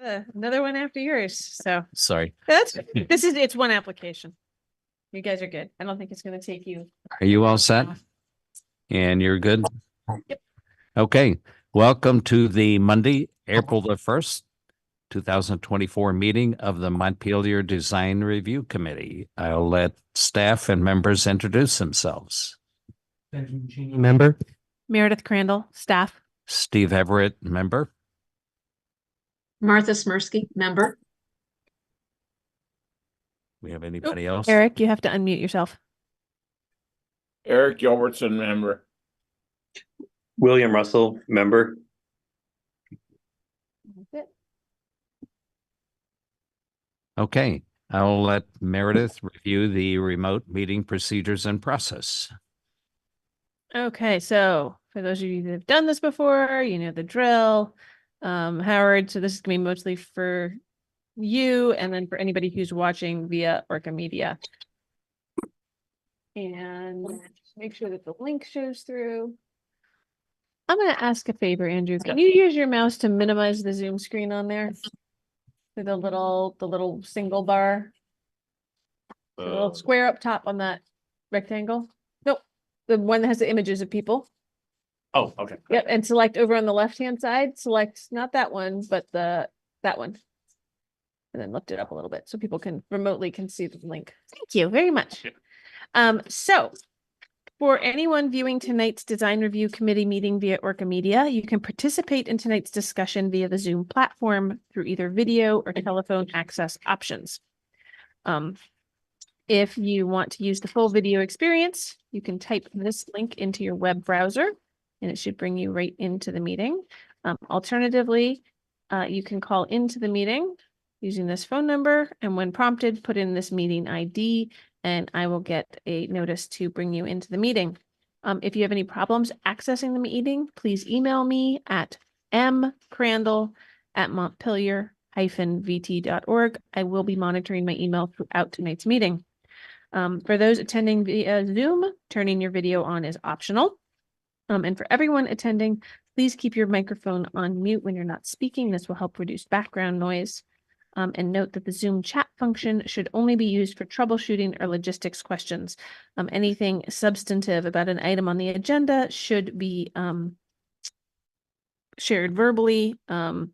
Another one after yours. So Sorry. it's one application. You guys are good. I don't think it's going to take you. Are you all set? And you're good? Yep. Okay. Welcome to the Monday, April the 1st, 2024 meeting of the Montpelier Design Review Committee. I'll let staff and members introduce themselves. Member. Meredith Crandall, staff. Steve Everett, member. Martha Smirsky, member. We have anybody else? Eric, you have to unmute yourself. Eric Gilbertson, member. William Russell, member. That's it. Okay. I'll let Meredith review the remote meeting procedures and process. Okay, so for those of you that have done this before, you know the drill. Howard, so this is going to be mostly for you and then for anybody who's watching via ORCA Media. And make sure that the link shows through. I'm going to ask a favor, Andrew. Can you use your mouse to minimize the Zoom screen on there? For the little single bar. The little square up top on that rectangle. Nope. The one that has the images of people. Oh, okay. Yep, and select over on the left-hand side, select not that one, but that one. And then lift it up a little bit so people can remotely see the link. Thank you very much. So for anyone viewing tonight's Design Review Committee meeting via ORCA Media, you can participate in tonight's discussion via the Zoom platform through either video or telephone access options. If you want to use the full video experience, you can type this link into your web browser and it should bring you right into the meeting. Alternatively, you can call into the meeting using this phone number, and when prompted, put in this meeting ID, and I will get a notice to bring you into the meeting. If you have any problems accessing the meeting, please email me at mcrandall@montpelier-vt.org. I will be monitoring my email throughout tonight's meeting. For those attending via Zoom, turning your video on is optional. And for everyone attending, please keep your microphone on mute when you're not speaking. This will help reduce background noise. And note that the Zoom chat function should only be used for troubleshooting or logistics questions. Anything substantive about an item on the agenda should be shared verbally. And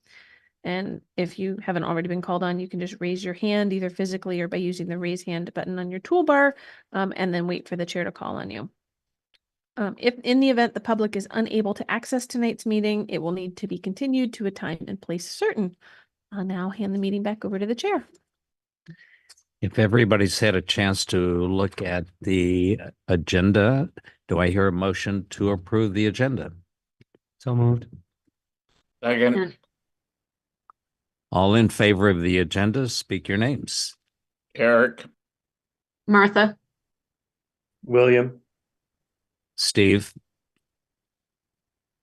if you haven't already been called on, you can just raise your hand either physically or by using the raise hand button on your toolbar, and then wait for the chair to call on you. If in the event the public is unable to access tonight's meeting, it will need to be continued to a time and place certain. I'll now hand the meeting back over to the chair. If everybody's had a chance to look at the agenda, do I hear a motion to approve the agenda? So moved. Second. All in favor of the agenda, speak your names. Eric. Martha. William. Steve.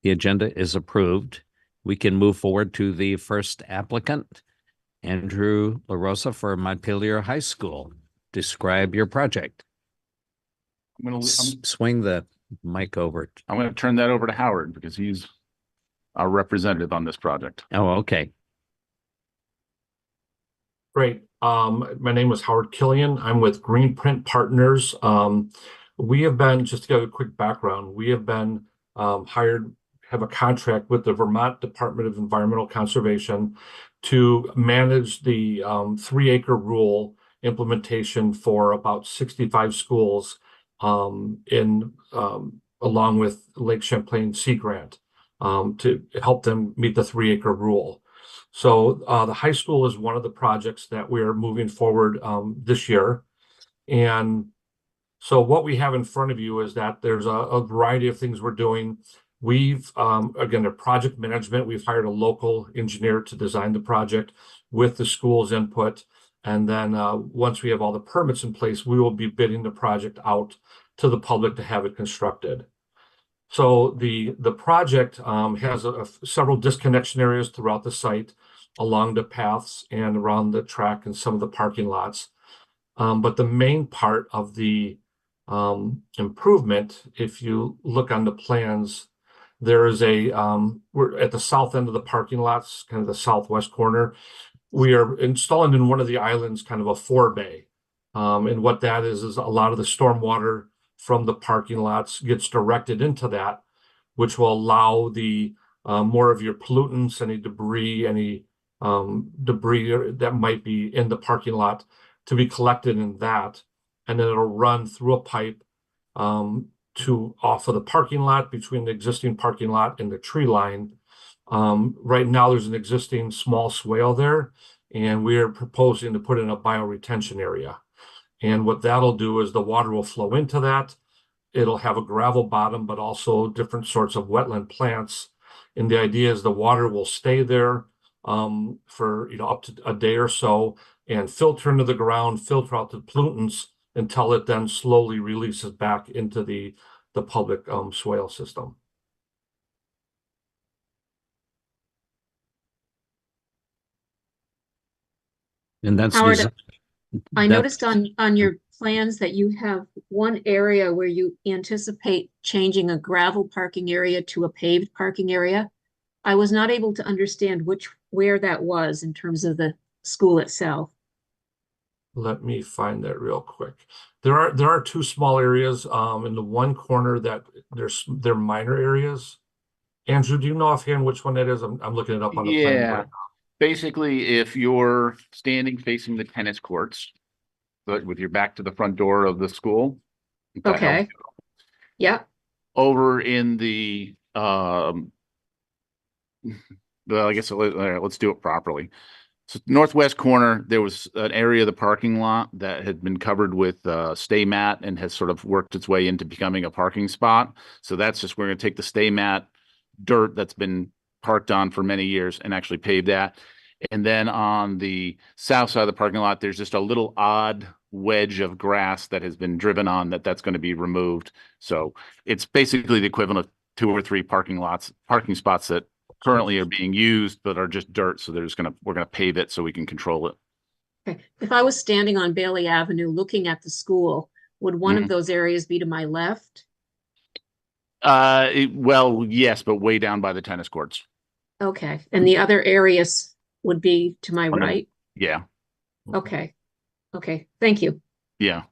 The agenda is approved. We can move forward to the first applicant, Andrew LaRosa for Montpelier High School. Describe your project. Swing the mic over. I'm going to turn that over to Howard because he's our representative on this project. Oh, okay. Great. My name is Howard Killian. I'm with Greenprint Partners. We have been, just to give a quick background, we have been have a contract with the Vermont Department of Environmental Conservation to manage the 3-acre rule implementation for about 65 schools along with Lake Champlain Sea Grant to help them meet the 3-acre rule. So the high school is one of the projects that we're moving forward this year. And so what we have in front of you is that there's a variety of things we're doing. We've, again, a project management, we've hired a local engineer to design the project with the school's input. And then once we have all the permits in place, we will be bidding the project out to the public to have it constructed. So the project has several disconnection areas throughout the site, along the paths and around the track and some of the parking lots. But the main part of the improvement, if you look on the plans, There is we're at the south end of the parking lots, kind of the southwest corner. We are installing in one of the islands kind of a forebay. And what that is a lot of the stormwater from the parking lots gets directed into that, which will allow the more of your pollutants, any debris, any debris that might be in the parking lot to be collected in that. And then it'll run through a pipe to off of the parking lot between the existing parking lot and the tree line. Right now, there's an existing small swale there, and we are proposing to put in a bioretention area. And what that'll do is the water will flow into that. It'll have a gravel bottom, but also different sorts of wetland plants. And the idea is the water will stay there for up to a day or so and filter into the ground, filter out the pollutants until it then slowly releases back into the public swale system. And that's Howard, desi- I that- noticed on your plans that you have one area where you anticipate changing a gravel parking area to a paved parking area. I was not able to understand where that was in terms of the school itself. Let me find that real quick. There are two small areas in the one corner that they're minor areas. Andrew, do you know offhand which one that is? I'm looking it up on the plan. Yeah. Basically, if you're standing facing the tennis courts, but with your back to the front door of the school. if that Okay. helps. Yeah, Over in the, well, I guess let's do it properly. So northwest corner, there was an area of the parking lot that had been covered with stay mat and has sort of worked its way into becoming a parking spot. So that's just, we're going to take the stay mat dirt that's been parked on for many years and actually pave that. And then on the south side of the parking lot, there's just a little odd wedge of grass that has been driven on that's going to be removed. So it's basically the equivalent of 2 or 3 parking spots that currently are being used, but are just dirt. So we're going to pave it so we can control it. okay. If I was standing on Bailey Avenue looking at the school, would one of those areas be to my left? Well, yes, but way down by the tennis courts. Okay, and the other areas would be to my On the- right? Yeah, Okay, okay, thank you. yeah.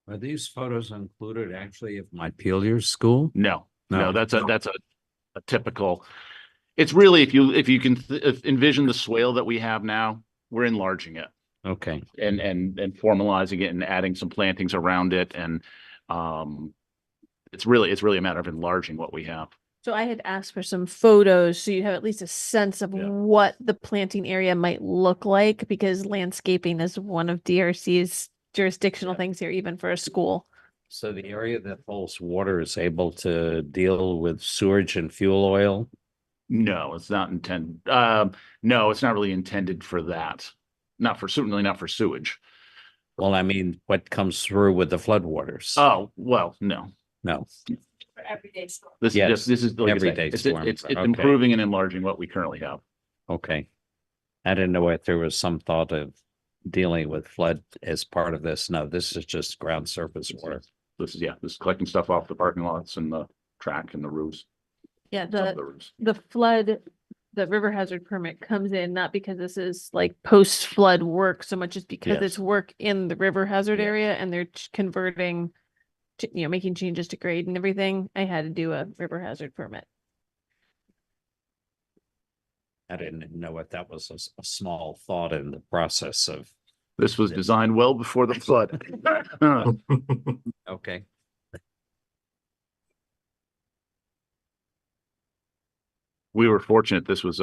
Are these photos included actually of Montpelier School? No, No. that's a typical. It's really, if you can envision the swale that we have now, we're enlarging it Okay. and formalizing it and adding some plantings around it. And it's really a matter of enlarging what we have. So I had asked for some photos so you have at least a sense of Yeah. what the planting area might look like, because landscaping is one of DRC's jurisdictional things here, even for a school. So the area that holds water is able to deal with sewage and fuel oil? No, it's not intended. No, it's not really intended for that. Certainly not for sewage. Well, I mean, what comes through with the floodwaters? Oh, well, no. No. For everyday stuff. Yes, This is like I said, everyday it's storm. it's Okay. improving and enlarging what we currently have. Okay. I didn't know if there was some thought of dealing with flood as part of this. No, this is just ground surface water. This is collecting stuff off the parking lots and the track and the roofs. Yeah, Some of the roofs. the flood, the river hazard permit comes in not because this is like post-flood work so much as because Yes. it's work in the river hazard Yes. area and they're converting, making changes to grade and everything. I had to do a river hazard permit. I didn't know if that was a small thought in the process of, This was designed well before the flood. okay. We were fortunate. This was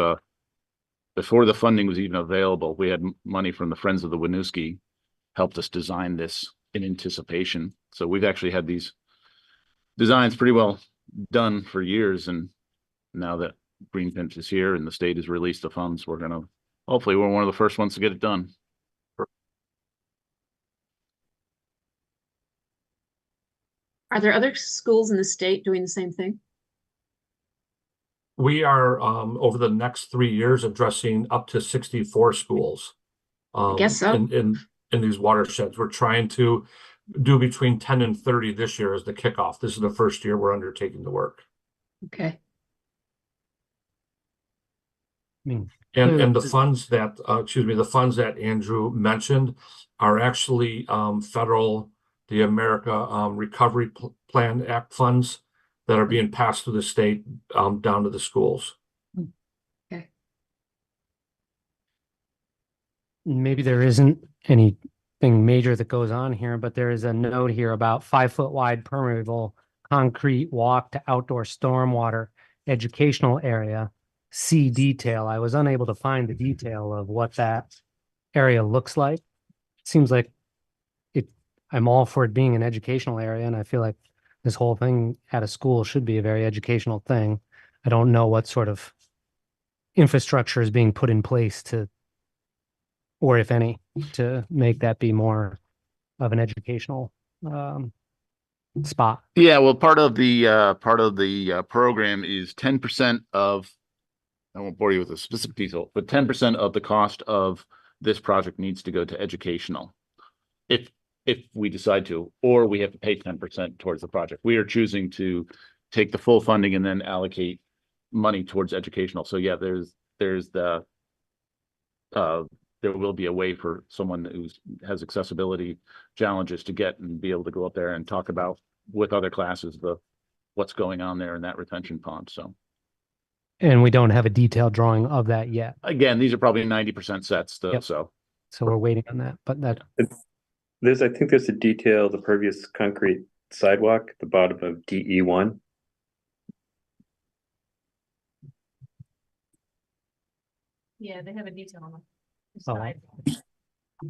before the funding was even available. We had money from the Friends of the Winooski helped us design this in anticipation. So we've actually had these designs pretty well done for years. And now that Greenpint is here and the state has hopefully we're one of the first ones to get it done. Are there other schools in the state doing the same thing? We are over the next 3 years addressing up to 64 schools. guess so. In these watersheds. We're trying to do between 10 and 30 this year as the kickoff. This is the first year we're undertaking the work. Okay, I mean, And the funds that, the funds that Andrew mentioned are actually federal, the America Recovery Plan Act funds that are being passed through the state down to the schools. maybe there isn't anything major that goes on here, but there is a note here about 5 foot wide permeable concrete walk to outdoor stormwater educational area. See detail. I was unable to find the detail of what that area looks like. Seems like I'm all for it being an educational area, and I feel like this whole thing at a school should be a very educational thing. I don't know what sort of infrastructure is being put in place or if any, to make that be more of an educational spot. Yeah, well, part of the program is 10% of, I won't bore you with a specific detail, but 10% of the cost of this project needs to go to educational. If we decide to, or we have to pay 10% towards the project. We are choosing to take the full funding and then allocate money towards educational. So yeah, there's the there will be a way for someone who has accessibility challenges to get and be able to go up there and talk about with other classes what's going on there in that retention pond. So, And we don't have a detailed drawing of that yet. again, these are probably 90% sets though. Yep. So we're waiting on that, but that I think there's a detail, the pervious concrete sidewalk at the bottom of DE1. Yeah, they have a detail on the Oh. side.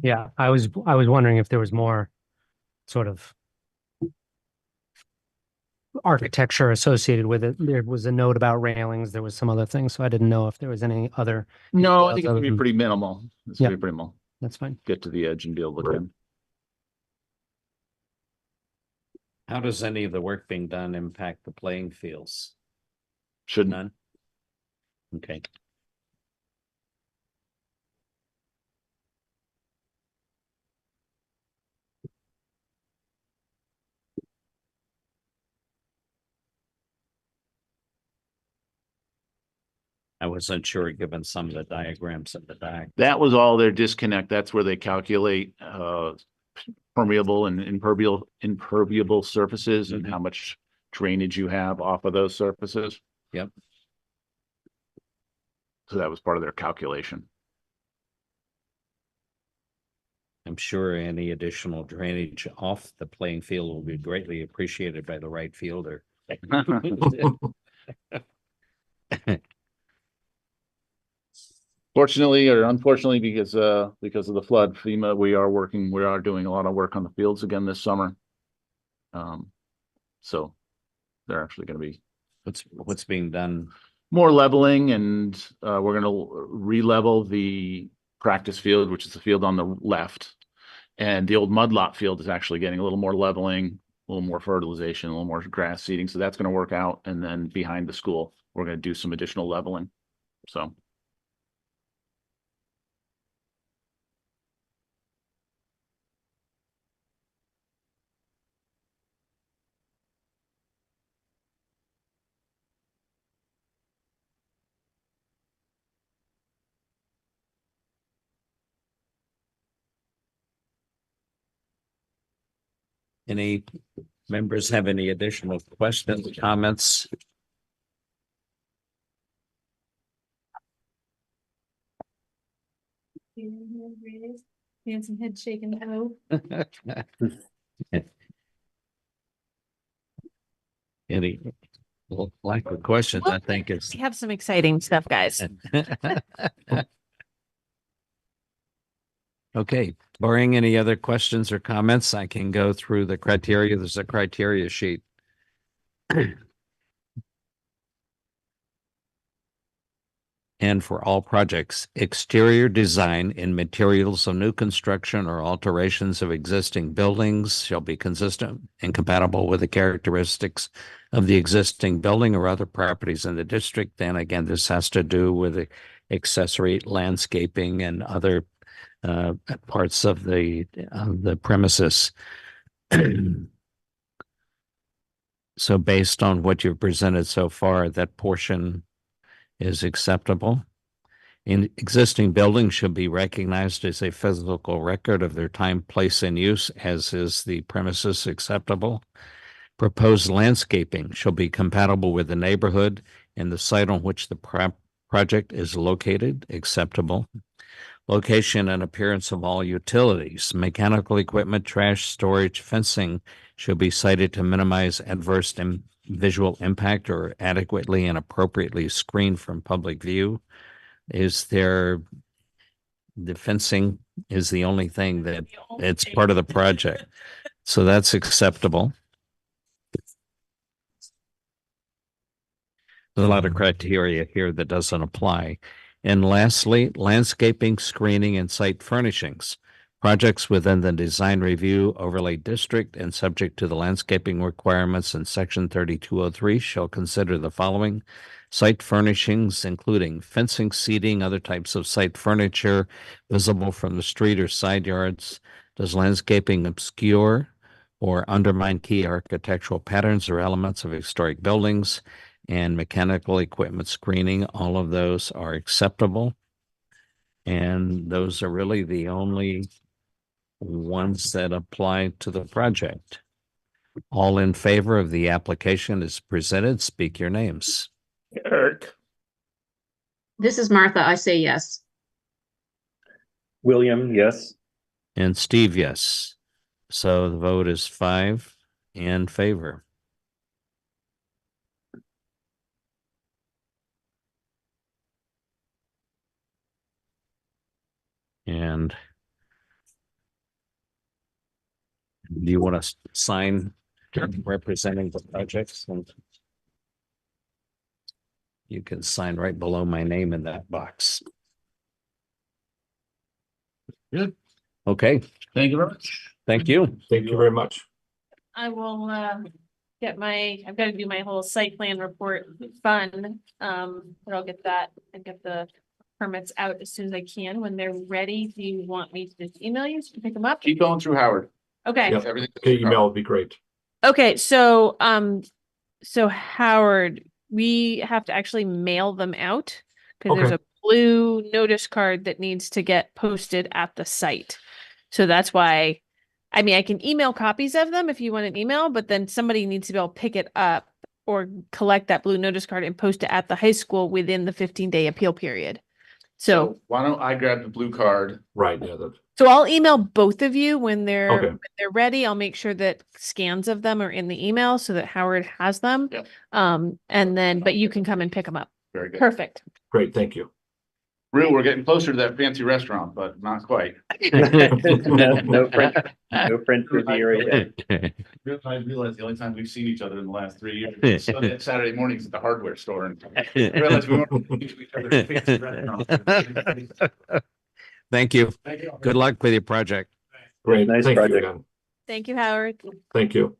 yeah, I was wondering if there was more sort of architecture associated with it. There was a note about railings, there was some other things, so I didn't know if there was any other. no, I think it's other gonna be than- pretty minimal. It's gonna be pretty minimal. That's fine. Get to the edge and be able to look in. How does any of the work being done impact the playing fields? Shouldn't. None? Okay. I wasn't sure, given some of the diagrams at the back. That was all their disconnect. That's where they calculate permeable and impermeable surfaces and how much drainage you have off of those surfaces. Yep. So that was part of their calculation. I'm sure any additional drainage off the playing field will be greatly appreciated by the right fielder. Fortunately or unfortunately, because of the flood, FEMA, we are doing a lot of work on the fields again this summer. So they're actually going to be What's being done? more leveling, and we're going to re-level the practice field, which is the field on the left. And the old mud lot field is actually getting a little more leveling, a little more fertilization, a little more grass seeding. So that's going to work out. And then behind the school, we're going to do some additional leveling. So. Any members have any additional questions, comments? Handsome head shaking no. Any lack of questions, I think it's. We have some exciting stuff, guys. Okay, barring any other questions or comments, I can go through the criteria. There's a criteria sheet. And for all projects, exterior design in materials of new construction or alterations of existing buildings shall be consistent and compatible with the characteristics of the existing building or other properties in the district. And again, this has to do with the accessory landscaping and other parts of the premises. So based on what you've presented so far, that portion is acceptable. In existing buildings should be recognized as a physical record of their time, place, and use, as is the premises acceptable. Proposed landscaping shall be compatible with the neighborhood and the site on which the project is located, acceptable. Location and appearance of all utilities, mechanical equipment, trash, storage, fencing should be cited to minimize adverse visual impact or adequately and appropriately screened from public view. The fencing is the only thing that it's part of the project. So that's acceptable. There's a lot of criteria here that doesn't apply. And lastly, landscaping, screening, and site furnishings. Projects within the design review overlay district and subject to the landscaping requirements in section 3203 shall consider the following: site furnishings, including fencing, seating, other types of site furniture visible from the street or side yards. Does landscaping obscure or undermine key architectural patterns or elements of historic buildings? And mechanical equipment screening, all of those are acceptable. And those are really the only ones that apply to the project. All in favor of the application as presented, speak your names. Eric. This is Martha. I say yes. William, yes. And Steve, yes. So the vote is 5 in favor. And do you want to sign representing the projects? And you can sign right below my name in that box. Good. Okay, Thank you very much. thank you. Thank you very much. I will I've got to do my whole site plan report fun. But I'll get that and get the permits out as soon as I can. When they're ready, do you want me to just email you to pick them up? Keep going through Howard. Okay. Yep. Everything. Okay, email would be great. Okay, so Howard, we have to actually mail them out because there's Okay. a blue notice card that needs to get posted at the site. So that's why, I mean, I can email copies of them if you want an email, but then somebody needs to be able to pick it up or collect that blue notice card and post it at the high school within the 15-day appeal period. So why don't I grab the blue card? Right, yeah, that, So I'll email both of you when Okay. when they're ready. I'll make sure that scans of them are in the email so that Howard has them. Yep. And then, but you can come and pick them up. Very good. Perfect. great, thank you. Real, we're getting closer to that fancy restaurant, but not quite. No French Riviera yet. I realized the only time we've seen each other in the last 3 years was Saturday mornings at the hardware store, and realized we weren't to each other at fancy restaurants. Thank you. Thank you. Good luck with your project. Great, Nice thank you project. again. Thank you, Howard. Thank you.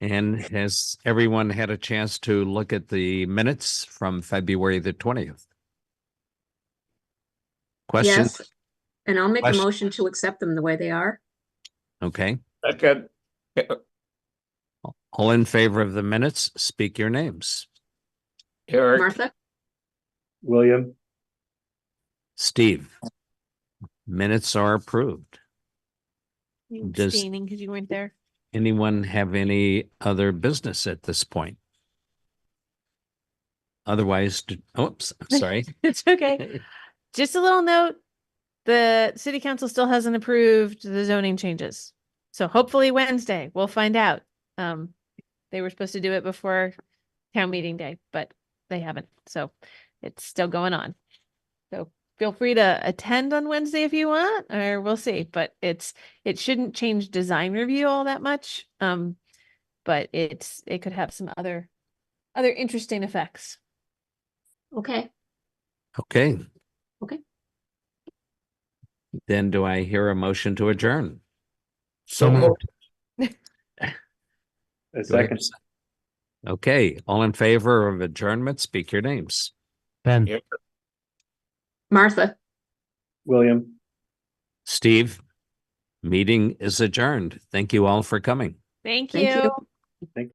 And has everyone had a chance to look at the minutes from February the 20th? Questions? Yes. And I'll make a Question- motion to accept them the way they are. Okay. Second. All in favor of the minutes, speak your names. Eric. Martha? William. Steve. Minutes are approved. You Does- abstaining because you weren't there. Anyone have any other business at this point? Otherwise, oops, I'm sorry. It's okay. Just a little note. The city council still hasn't approved the zoning changes. So hopefully Wednesday, we'll find out. They were supposed to do it before town meeting day, but they haven't. So it's still going on. So feel free to attend on Wednesday if you want, or we'll see. But it shouldn't change design review all that much. But it could have some other interesting effects. Okay. Okay. Okay. Then do I hear a motion to adjourn? So moved. A second. Okay, all in favor of adjournment, speak your names. Ben. Martha? William. Steve, meeting is adjourned. Thank you all for coming. Thank Thank you. you.